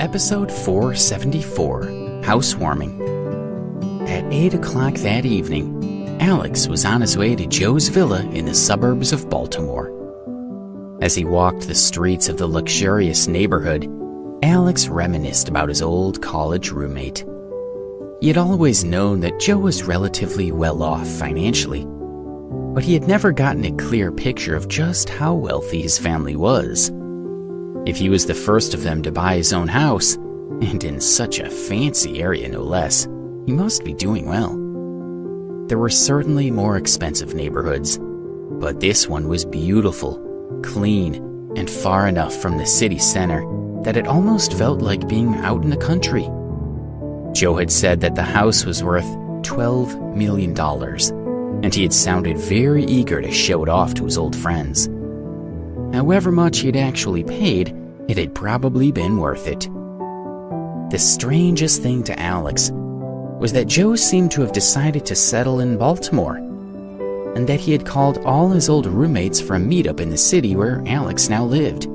episode 474, Housewarming. At 8 o'clock that evening, Alex was on his way to Joe's villa in the suburbs of Baltimore. As he walked the streets of the luxurious neighborhood, Alex reminisced about his old college roommate. He had always known that Joe was relatively well off financially, but he had never gotten a clear picture of just how wealthy his family was. If he was the first of them to buy his own house, and in such a fancy area no less, he must be doing well. There were certainly more expensive neighborhoods, but this one was beautiful, clean, and far enough from the city center that it almost felt like being out in the country. Joe had said that the house was worth $12 million, and he had sounded very eager to show it off to his old friends. However much he had actually paid, it had probably been worth it. The strangest thing to Alex was that Joe seemed to have decided to settle in Baltimore, and that he had called all his old roommates for a meetup in the city where Alex now lived.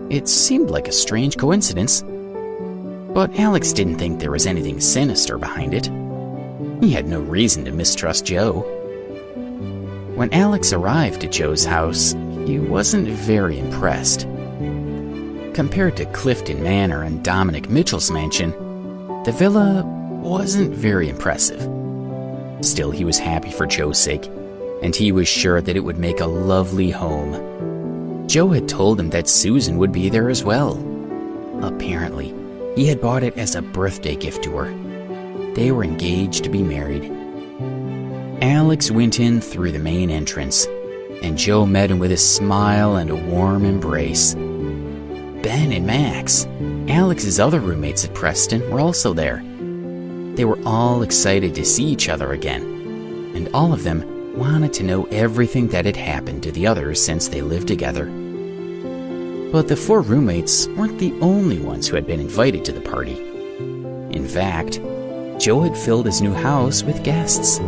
It seemed like a strange coincidence, but Alex didn't think there was anything sinister behind it. He had no reason to mistrust Joe. When Alex arrived at Joe's house, he wasn't very impressed. Compared to Clifton Manor and Dominic Mitchell's mansion, the villa wasn't very impressive. Still, he was happy for Joe's sake, and he was sure that it would make a lovely home. Joe had told him that Susan would be there as well. Apparently, he had bought it as a birthday gift to her. They were engaged to be married. Alex went in through the main entrance, and Joe met him with a smile and a warm embrace. Ben and Max, Alex's other roommates at Preston, were also there. They were all excited to see each other again, and all of them wanted to know everything that had happened to the others since they lived together. But the four roommates weren't the only ones who had been invited to the party. In fact, Joe had filled his new house with guests.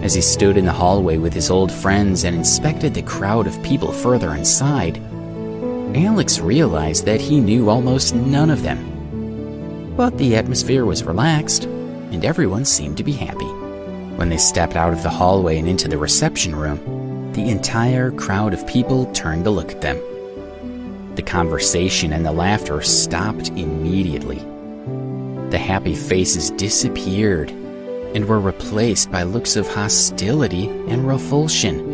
As he stood in the hallway with his old friends and inspected the crowd of people further inside, Alex realized that he knew almost none of them. But the atmosphere was relaxed, and everyone seemed to be happy. When they stepped out of the hallway and into the reception room, the entire crowd of people turned to look at them. The conversation and the laughter stopped immediately. The happy faces disappeared and were replaced by looks of hostility and revulsion.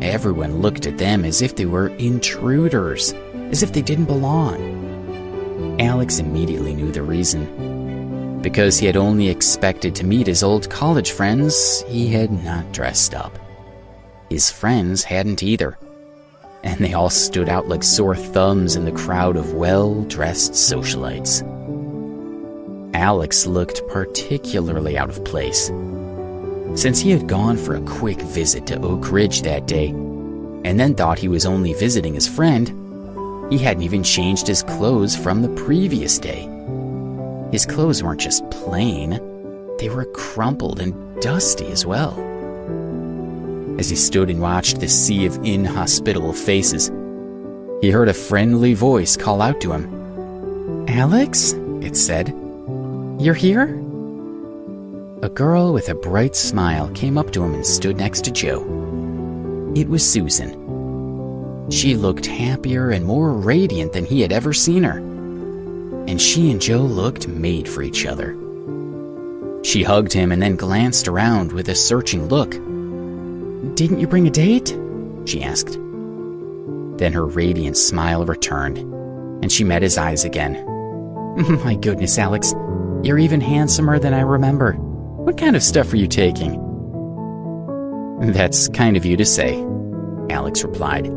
Everyone looked at them as if they were intruders, as if they didn't belong. Alex immediately knew the reason. Because he had only expected to meet his old college friends, he had not dressed up. His friends hadn't either, and they all stood out like sore thumbs in the crowd of well-dressed socialites. Alex looked particularly out of place. Since he had gone for a quick visit to Oak Ridge that day, and then thought he was only visiting his friend, he hadn't even changed his clothes from the previous day. His clothes weren't just plain, they were crumpled and dusty as well. As he stood and watched the sea of inhospitable faces, he heard a friendly voice call out to him. "Alex," it said, "you're here?" A girl with a bright smile came up to him and stood next to Joe. It was Susan. She looked happier and more radiant than he had ever seen her, and she and Joe looked made for each other. She hugged him and then glanced around with a searching look. "Didn't you bring a date?" she asked. Then her radiant smile returned, and she met his eyes again. "My goodness, Alex, you're even handsomer than I remember. What kind of stuff are you taking?" "That's kind of you to say," Alex replied.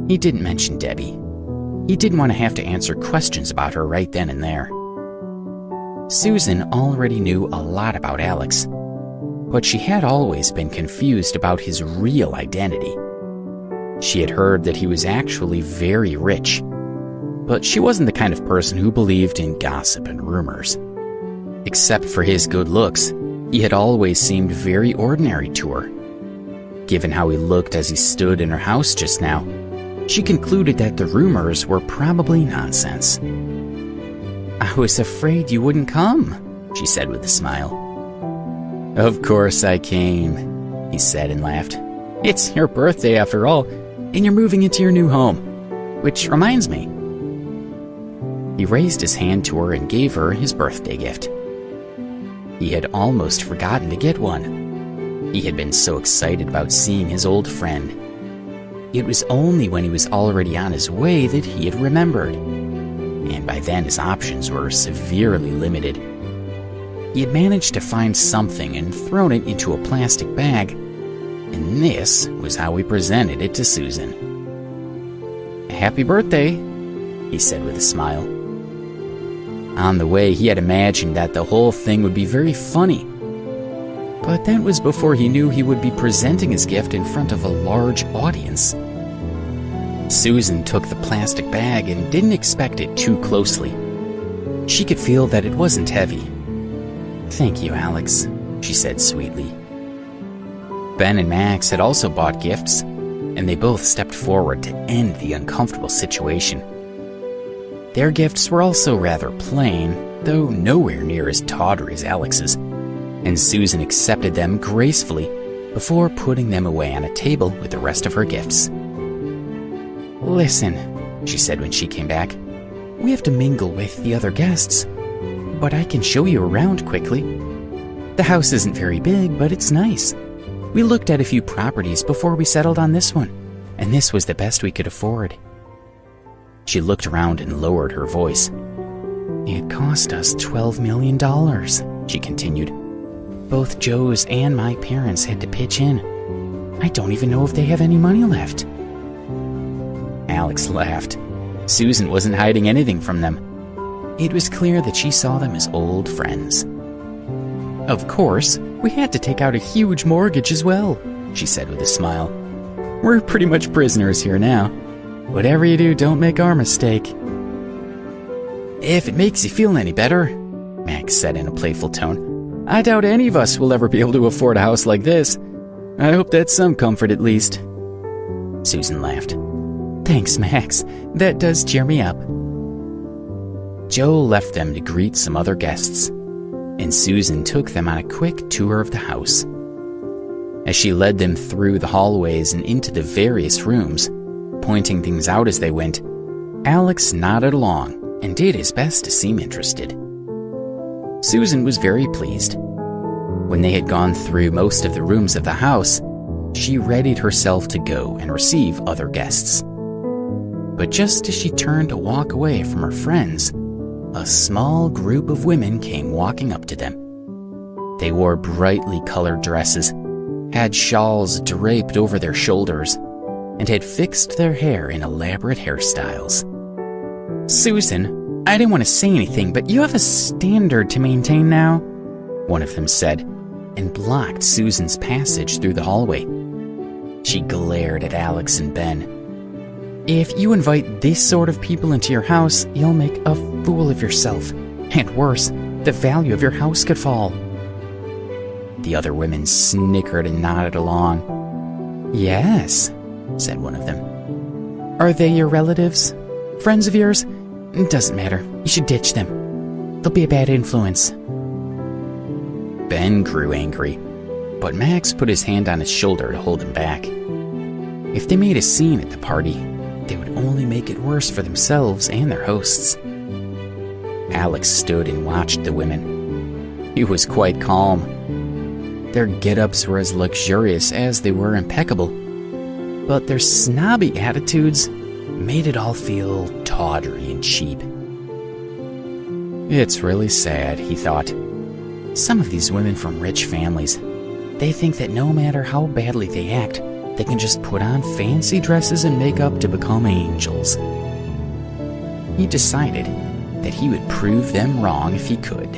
He didn't mention Debbie. He didn't want to have to answer questions about her right then and there. Susan already knew a lot about Alex, but she had always been confused about his real identity. She had heard that he was actually very rich, but she wasn't the kind of person who believed in gossip and rumors. Except for his good looks, he had always seemed very ordinary to her. Given how he looked as he stood in her house just now, She concluded that the rumors were probably nonsense. "I was afraid you wouldn't come," she said with a smile. "Of course I came," he said and laughed. "It's your birthday after all, and you're moving into your new home. Which reminds me." He raised his hand to her and gave her his birthday gift. He had almost forgotten to get one. He had been so excited about seeing his old friend. It was only when he was already on his way that he had remembered, and by then his options were severely limited. He had managed to find something and thrown it into a plastic bag, and this was how he presented it to Susan. "Happy birthday," he said with a smile. On the way, he had imagined that the whole thing would be very funny. But that was before he knew he would be presenting his gift in front of a large audience. Susan took the plastic bag and didn't inspect it too closely. She could feel that it wasn't heavy. "Thank you, Alex," she said sweetly. Ben and Max had also bought gifts, and they both stepped forward to end the uncomfortable situation. Their gifts were also rather plain, though nowhere near as tawdry as Alex's, and Susan accepted them gracefully before putting them away on a table with the rest of her gifts. "Listen," she said when she came back, "we have to mingle with the other guests, but I can show you around quickly. The house isn't very big, but it's nice. We looked at a few properties before we settled on this one, and this was the best we could afford." She looked around and lowered her voice. "It cost us $12 million, she continued. "Both Joe's and my parents had to pitch in. I don't even know if they have any money left." Alex laughed. Susan wasn't hiding anything from them. It was clear that she saw them as old friends. "Of course, we had to take out a huge mortgage as well," she said with a smile. "We're pretty much prisoners here now. Whatever you do, don't make our mistake." "If it makes you feel any better," Max said in a playful tone, "I doubt any of us will ever be able to afford a house like this. I hope that's some comfort at least." Susan laughed. "Thanks, Max. That does cheer me up." Joe left them to greet some other guests, and Susan took them on a quick tour of the house. As she led them through the hallways and into the various rooms, pointing things out as they went, Alex nodded along and did his best to seem interested. Susan was very pleased. When they had gone through most of the rooms of the house, she readied herself to go and receive other guests. But just as she turned to walk away from her friends, a small group of women came walking up to them. They wore brightly colored dresses, had shawls draped over their shoulders, and had fixed their hair in elaborate hairstyles. "Susan, I didn't want to say anything, but you have a standard to maintain now," one of them said, and blocked Susan's passage through the hallway. She glared at Alex and Ben. "If you invite this sort of people into your house, you'll make a fool of yourself. And worse, the value of your house could fall." The other women snickered and nodded along. "Yes," said one of them. "Are they your relatives? Friends of yours? It doesn't matter. You should ditch them. They'll be a bad influence." Ben grew angry, but Max put his hand on his shoulder to hold him back. If they made a scene at the party, they would only make it worse for themselves and their hosts. Alex stood and watched the women. He was quite calm. Their get-ups were as luxurious as they were impeccable, but their snobby attitudes made it all feel tawdry and cheap. "It's really sad," he thought. "Some of these women from rich families, they think that no matter how badly they act, they can just put on fancy dresses and makeup to become angels." He decided that he would prove them wrong if he could.